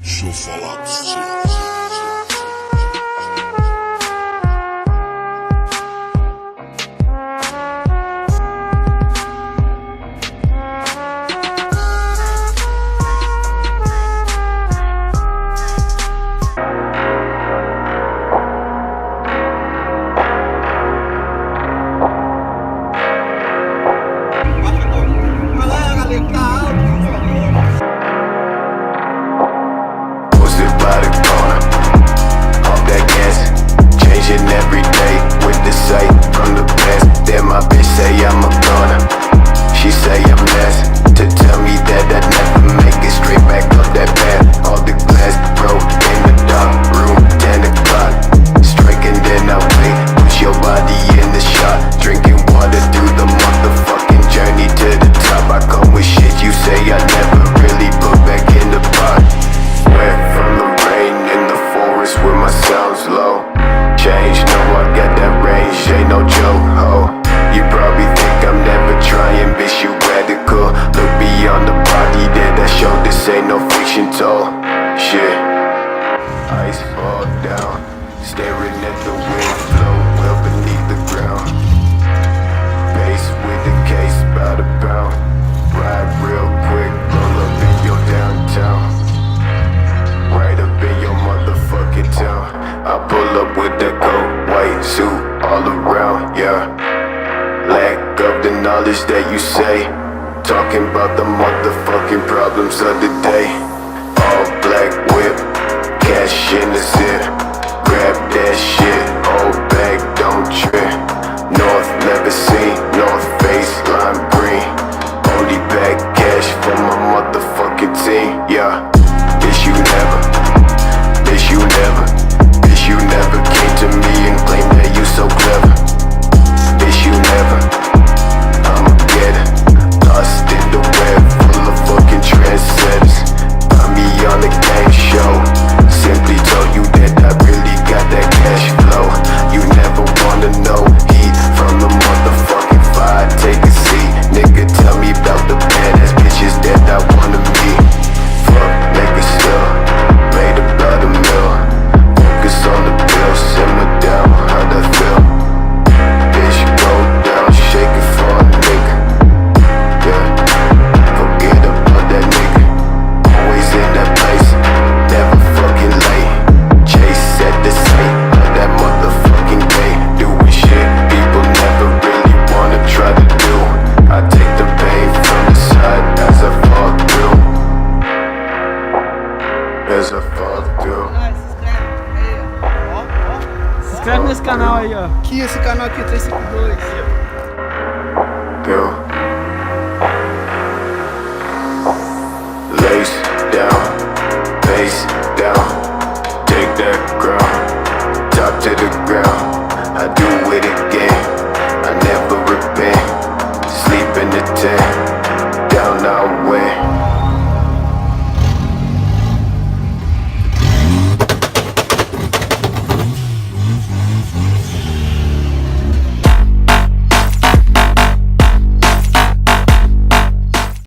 Deixa eu falar pra você. Shit, ice fall down, staring at the wind flow well beneath the ground. Bass with the case, bout to pound. Ride real quick, roll up in your downtown. Right up in your motherfucking town. I pull up with the gold white suit all around, yeah. Lack of the knowledge that you say, talking about the motherfucking problems of the day. All black whip, cash in the zip. Grab that shit, hold back, don't trip. North never seen, North Face, lime green. Only back cash for my motherfucking team, yeah. Bitch, you never, bitch, you never, bitch, you never came to me and claimed that you so clever. Bitch, you never, I'ma get it. Lost in the web, full of fucking trendsetters. Me on the game show, simply told you that I really got that cash flow. You never wanna know heat from the motherfucking fire. Take a seat, nigga, tell me about the badass bitches that I wanna meet. Fuck, make it still, made about a mil. Focus on the bill, simmer down, how that feel. Bitch, go down, shake it for a nigga. Yeah, forget about that nigga. Always in that place, never fucking late. Chase at the site of that motherfucking day. Doing shit people never really wanna try to do. I take the pain from the side as I fall through. As I fall through. Se inscreve nesse canal aí, ó. Aqui, esse canal aqui, 352. Deu.